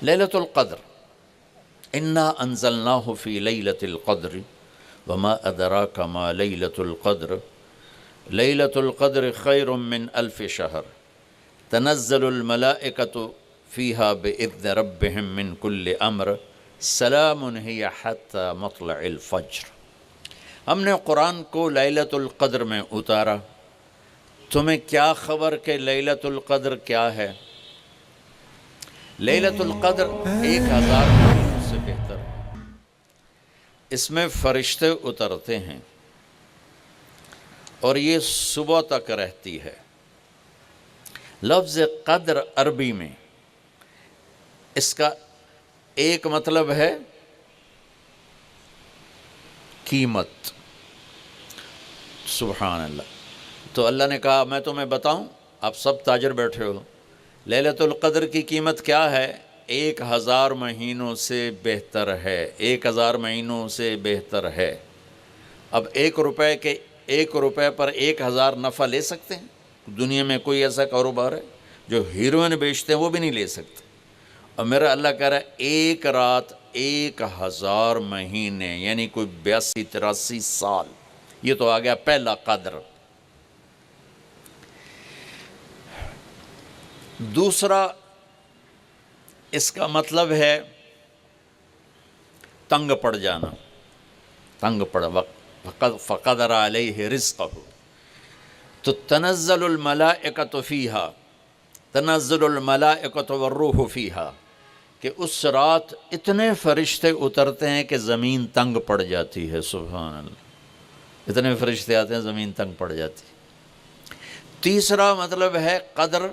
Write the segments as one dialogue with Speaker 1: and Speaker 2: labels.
Speaker 1: لیلۃ القدر، انا انزلناہ فی لیلۃ القدر وما ادراک ما لیلۃ القدر لیلۃ القدر خیر من الف شہر تنزل الملائکۃ فیہا باذن ربہم من کل امر سلام ہی حتی مطلع الفجر۔ ہم نے قرآن کو لیلۃ القدر میں اتارا، تمہیں کیا خبر کہ لیلۃ القدر کیا ہے؟ لیلۃ القدر 1000 مہینوں سے بہتر ہے، اس میں فرشتے اترتے ہیں اور یہ صبح تک رہتی ہے۔ لفظ قدر عربی میں اس کا ایک مطلب ہے قیمت، سبحان اللہ۔ تو اللہ نے کہا میں تمہیں بتاؤں، آپ سب تاجر بیٹھے ہو، لیلۃ القدر کی قیمت کیا ہے؟ 1000 مہینوں سے بہتر ہے، 1000 مہینوں سے بہتر ہے۔ اب 1 روپے پر 1000 نفع لے سکتے ہیں؟ دنیا میں کوئی ایسا کاروبار ہے؟ جو ہیروئن بیچتے ہیں وہ بھی نہیں لے سکتے۔ اور میرا اللہ کہہ رہا ہے ایک رات 1000 مہینے، یعنی کوئی 82-83 سال۔ یہ تو آ گیا پہلا قدر۔ دوسرا اس کا مطلب ہے تنگ پڑ جانا، تنگ پڑ وقت فقدر علیہ رزقہ، تو تنزل الملائکۃ فیہا، تنزل الملائکۃ والروح فیہا، کہ اس رات اتنے فرشتے اترتے ہیں کہ زمین تنگ پڑ جاتی ہے، سبحان اللہ، اتنے فرشتے آتے ہیں زمین تنگ پڑ جاتی ہے۔ تیسرا مطلب ہے قدر،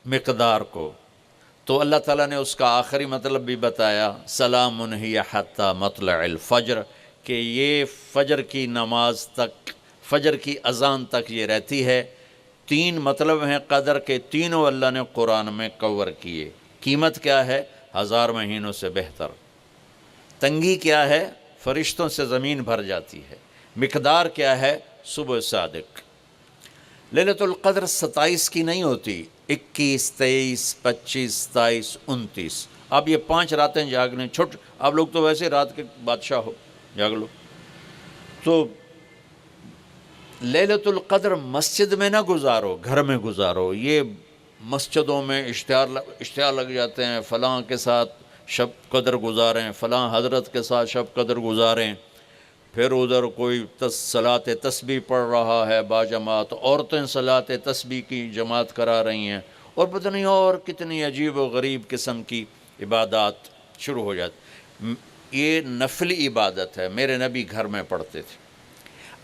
Speaker 1: مقدار کو، تو اللہ تعالیٰ نے اس کا آخری مطلب بھی بتایا، سلام ہی حتی مطلع الفجر، کہ یہ فجر کی نماز تک، فجر کی اذان تک یہ رہتی ہے۔ 3 مطلب ہیں قدر کے، تینوں اللہ نے قرآن میں کور کیے۔ قیمت کیا ہے؟ 1000 مہینوں سے بہتر۔ تنگی کیا ہے؟ فرشتوں سے زمین بھر جاتی ہے۔ مقدار کیا ہے؟ صبح صادق۔ لیلۃ القدر 27 کی نہیں ہوتی، 21، 23، 25، 27، 29۔ آپ یہ 5 راتیں جاگ لیں، آپ لوگ تو ویسے رات کے بادشاہ ہو، جاگ لو۔ تو لیلۃ القدر مسجد میں نہ گزارو، گھر میں گزارو۔ یہ مسجدوں میں اشتہار لگ جاتے ہیں، فلاں کے ساتھ شب قدر گزاریں، فلاں حضرت کے ساتھ شب قدر گزاریں، پھر ادھر کوئی صلاۃ تسبیح پڑھ رہا ہے باجماعت، عورتیں صلاۃ تسبیح کی جماعت کرا رہی ہیں، اور پتہ نہیں اور کتنی عجیب و غریب قسم کی عبادات شروع ہو جاتی۔ یہ نفلی عبادت ہے، میرے نبی گھر میں پڑھتے تھے۔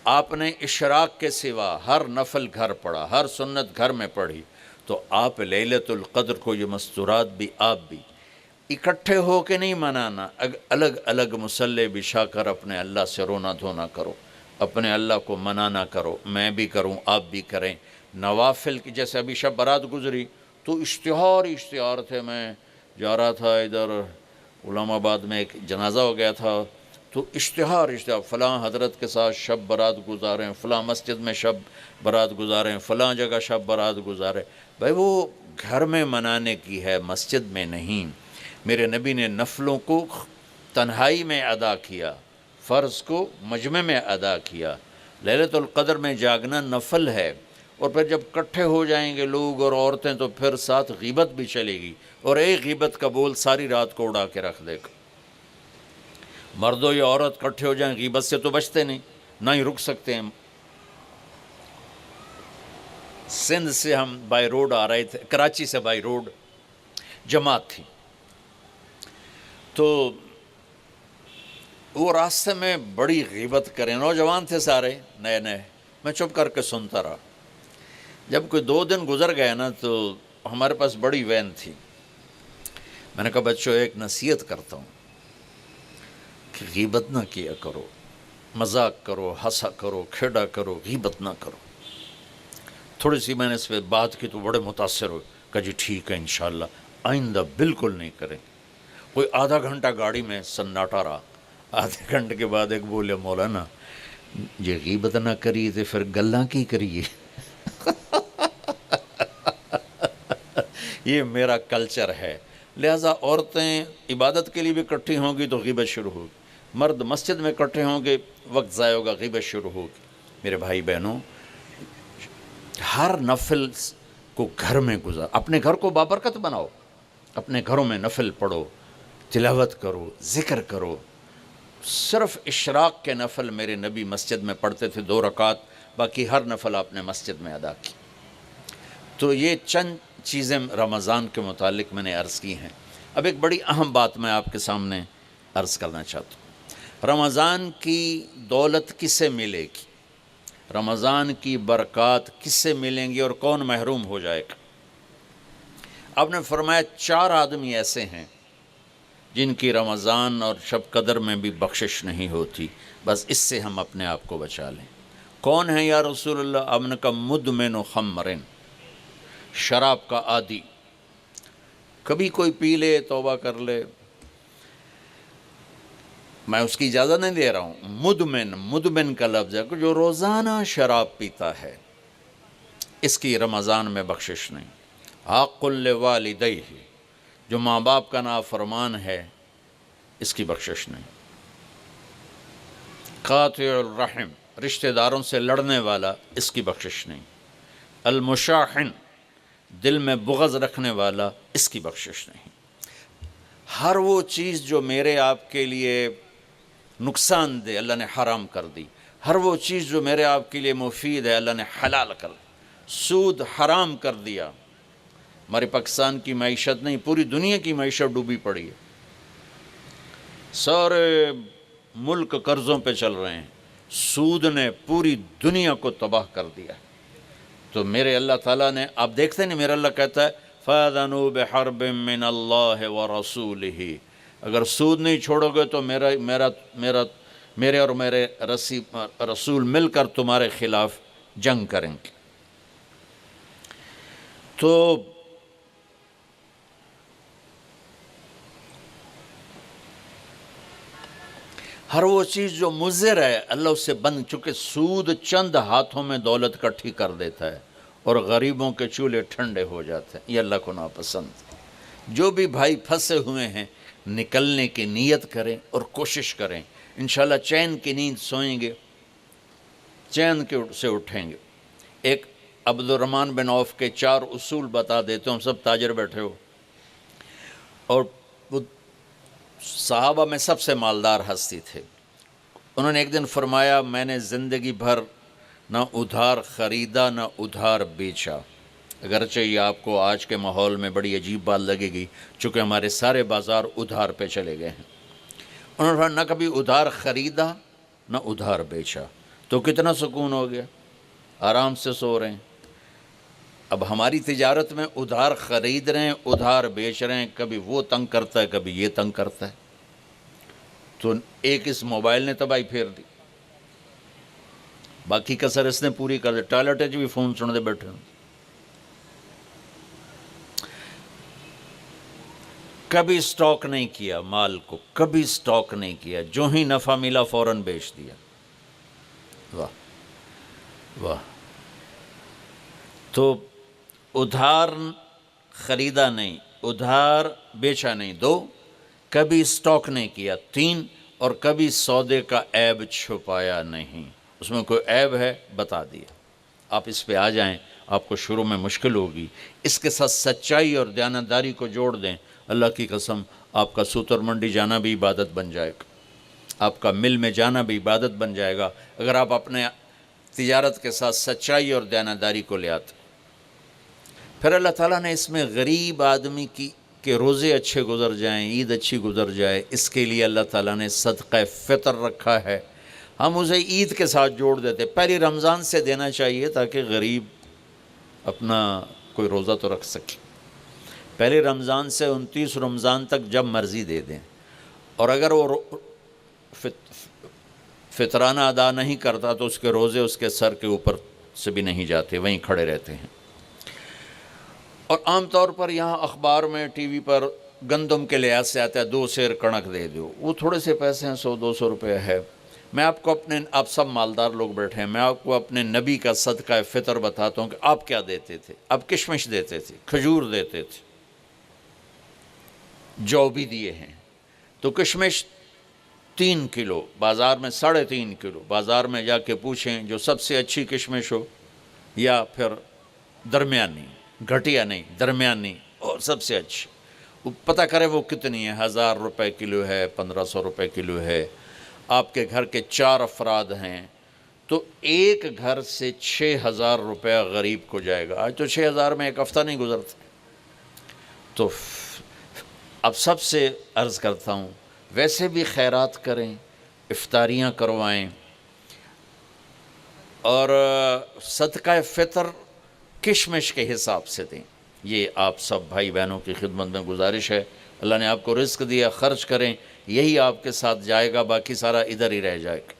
Speaker 1: آپ نے اشراق کے سوا ہر نفل گھر پڑھا، ہر سنت گھر میں پڑھی، تو آپ لیلۃ القدر کو یہ مستورات بھی آپ بھی اکٹھے ہو کے نہیں منانا، الگ الگ مصلی بچھا کر اپنے اللہ سے رونا دھونا کرو، اپنے اللہ کو منانا کرو، میں بھی کروں، آپ بھی کریں۔ نوافل کی، جیسے ابھی شب برات گزری تو اشتہار تھے، میں جا رہا تھا ادھر علام آباد میں ایک جنازہ ہو گیا تھا، تو اشتہار فلاں حضرت کے ساتھ شب برات گزاریں، فلاں مسجد میں شب برات گزاریں، فلاں جگہ شب برات گزاریں۔ بھائی وہ گھر میں منانے کی ہے، مسجد میں نہیں۔ میرے نبی نے نفلوں کو تنہائی میں ادا کیا، فرض کو مجمع میں ادا کیا۔ لیلۃ القدر میں جاگنا نفل ہے، اور پھر جب کٹھے ہو جائیں گے لوگ اور عورتیں تو پھر ساتھ غیبت بھی چلے گی، اور ایک غیبت کا بول ساری رات کو اڑا کے رکھ دے گا۔ مردوں یا عورت کٹھے ہو جائیں، غیبت سے تو بچتے نہیں، نہ ہی رک سکتے ہیں۔ سندھ سے ہم بائی روڈ آ رہے تھے، کراچی سے بائی روڈ جماعت تھی، تو وہ راستے میں بڑی غیبت کریں، نوجوان تھے سارے نئے نئے، میں چپ کر کے سنتا رہا۔ جب کوئی 2 دن گزر گئے نا، تو ہمارے پاس بڑی وین تھی، میں نے کہا بچوں ایک نصیحت کرتا ہوں کہ غیبت نہ کیا کرو، مذاق کرو، ہنسا کرو، کھیڑا کرو، غیبت نہ کرو۔ تھوڑی سی میں نے اس پہ بات کی تو بڑے متاثر ہوئے، کہا جی ٹھیک ہے انشاءاللہ آئندہ بالکل نہیں کریں۔ کوئی آدھا گھنٹہ گاڑی میں سناٹا رہا، آدھے گھنٹے کے بعد ایک بولے مولانا یہ غیبت نہ کریے تو پھر گلاں کی کریے۔ یہ میرا کلچر ہے۔ لہٰذا عورتیں عبادت کے لیے بھی اکٹھی ہوں گی تو غیبت شروع ہوگی، مرد مسجد میں اکٹھے ہوں گے وقت ضائع ہوگا، غیبت شروع ہوگی۔ میرے بھائی بہنوں، ہر نفل کو گھر میں گزار، اپنے گھر کو بابرکت بناؤ، اپنے گھروں میں نفل پڑھو، تلاوت کرو، ذکر کرو۔ صرف اشراق کے نفل میرے نبی مسجد میں پڑھتے تھے 2 رکعت، باقی ہر نفل آپ نے مسجد میں ادا کی۔ تو یہ چند چیزیں رمضان کے متعلق میں نے عرض کی ہیں۔ اب ایک بڑی اہم بات میں آپ کے سامنے عرض کرنا چاہتا ہوں۔ رمضان کی دولت کس سے ملے گی؟ رمضان کی برکات کس سے ملیں گی اور کون محروم ہو جائے گا؟ آپ نے فرمایا 4 آدمی ایسے ہیں جن کی رمضان اور شب قدر میں بھی بخشش نہیں ہوتی، بس اس سے ہم اپنے آپ کو بچا لیں۔ کون ہے یا رسول اللہ؟ آپ نے کہا مدمن خمرن، شراب کا عادی، کبھی کوئی پی لے توبہ کر لے، میں اس کی اجازت نہیں دے رہا ہوں۔ مدمن کا لفظ ہے کہ جو روزانہ شراب پیتا ہے، اس کی رمضان میں بخشش نہیں۔ حق لوالدیہ، جو ماں باپ کا نافرمان ہے، اس کی بخشش نہیں۔ قاطع الرحم، رشتہ داروں سے لڑنے والا، اس کی بخشش نہیں۔ المشاحن، دل میں بغض رکھنے والا، اس کی بخشش نہیں۔ ہر وہ چیز جو میرے آپ کے لیے نقصان دے اللہ نے حرام کر دی، ہر وہ چیز جو میرے آپ کے لیے مفید ہے اللہ نے حلال کر دی۔ سود حرام کر دیا۔ ہمارے پاکستان کی معیشت نہیں، پوری دنیا کی معیشت ڈوبی پڑی ہے، سارے ملک قرضوں پہ چل رہے ہیں، سود نے پوری دنیا کو تباہ کر دیا۔ تو میرے اللہ تعالیٰ نے، آپ دیکھتے ہیں میرا اللہ کہتا ہے فَأَذَنُوا بِحَرْبٍ مِّنَ اللَّهِ وَرَسُولِهِ، اگر سود نہیں چھوڑو گے تو میرے اور میرے رسول مل کر تمہارے خلاف جنگ کریں گے۔ تو ہر وہ چیز جو مضر ہے اللہ اس سے بند، چونکہ سود چند ہاتھوں میں دولت کٹھی کر دیتا ہے اور غریبوں کے چولہے ٹھنڈے ہو جاتے ہیں، یہ اللہ کو ناپسند۔ جو بھی بھائی پھنسے ہوئے ہیں نکلنے کی نیت کریں اور کوشش کریں، انشاءاللہ چین کی نیند سوئیں گے، چین سے اٹھیں گے۔ ایک عبد الرحمن بن عوف کے 4 اصول بتا دیتے ہوں، سب تاجر بیٹھے ہو، اور وہ صحابہ میں سب سے مالدار ہستی تھے۔ انہوں نے ایک دن فرمایا میں نے زندگی بھر نہ ادھار خریدا نہ ادھار بیچا، اگرچہ یہ آپ کو آج کے ماحول میں بڑی عجیب بات لگے گی چونکہ ہمارے سارے بازار ادھار پہ چلے گئے ہیں۔ انہوں نے نہ کبھی ادھار خریدا نہ ادھار بیچا، تو کتنا سکون ہو گیا، آرام سے سو رہے ہیں۔ اب ہماری تجارت میں ادھار خرید رہے ہیں ادھار بیچ رہے ہیں، کبھی وہ تنگ کرتا ہے کبھی یہ تنگ کرتا ہے، تو ایک اس موبائل نے تباہی پھیر دی، باقی کسر اس نے پوری کر دی، ٹوائلٹ بھی فون سن دے بیٹھے ہیں۔ کبھی سٹاک نہیں کیا مال کو، کبھی سٹاک نہیں کیا، جو ہی نفع ملا فوراً بیچ دیا۔ واہ واہ۔ تو ادھار خریدا نہیں، ادھار بیچا نہیں، 2، کبھی سٹاک نہیں کیا، 3، اور کبھی سودے کا عیب چھپایا نہیں، اس میں کوئی عیب ہے بتا دیا۔ آپ اس پہ آ جائیں، آپ کو شروع میں مشکل ہوگی، اس کے ساتھ سچائی اور دیانتداری کو جوڑ دیں، اللہ کی قسم آپ کا سوتر منڈی جانا بھی عبادت بن جائے گا، آپ کا مل میں جانا بھی عبادت بن جائے گا، اگر آپ اپنے تجارت کے ساتھ سچائی اور دیانتداری کو لے آتے۔ پھر اللہ تعالیٰ نے اس میں غریب آدمی کے روزے اچھے گزر جائیں، عید اچھی گزر جائے، اس کے لیے اللہ تعالیٰ نے صدقہ فطر رکھا ہے۔ ہم اسے عید کے ساتھ جوڑ دیتے، پہلی رمضان سے دینا چاہیے تاکہ غریب اپنا کوئی روزہ تو رکھ سکے، پہلی رمضان سے 29 رمضان تک جب مرضی دے دیں، اور اگر وہ فطرانہ ادا نہیں کرتا تو اس کے روزے اس کے سر کے اوپر سے بھی نہیں جاتے، وہیں کھڑے رہتے ہیں۔ اور عام طور پر یہاں اخبار میں ٹی وی پر گندم کے لحاظ سے آتا ہے 2 سیر کڑک دے دو، وہ تھوڑے سے پیسے ہیں، 100-200 روپے ہے۔ میں آپ کو آپ سب مالدار لوگ بیٹھے ہیں، میں آپ کو اپنے نبی کا صدقہ فطر بتاتا ہوں کہ آپ کیا دیتے تھے۔ آپ کشمش دیتے تھے، کھجور دیتے تھے، جو بھی دیے ہیں، تو کشمش 3 کلو، بازار میں 3.5 کلو، بازار میں جا کے پوچھیں جو سب سے اچھی کشمش ہو یا پھر درمیانی، گھٹیا نہیں درمیانی اور سب سے اچھی، وہ پتہ کرے وہ کتنی ہے، 1000 روپے کلو ہے، 1500 روپے کلو ہے، آپ کے گھر کے 4 افراد ہیں تو ایک گھر سے 6000 روپیہ غریب کو جائے گا۔ آج تو 6000 میں ایک ہفتہ نہیں گزرتا۔ تو اب سب سے عرض کرتا ہوں، ویسے بھی خیرات کریں، افطاریاں کروائیں، اور صدقہ فطر کشمش کے حساب سے دیں۔ یہ آپ سب بھائی بہنوں کی خدمت میں گزارش ہے۔ اللہ نے آپ کو رزق دیا، خرچ کریں، یہی آپ کے ساتھ جائے گا، باقی سارا ادھر ہی رہ جائے گا۔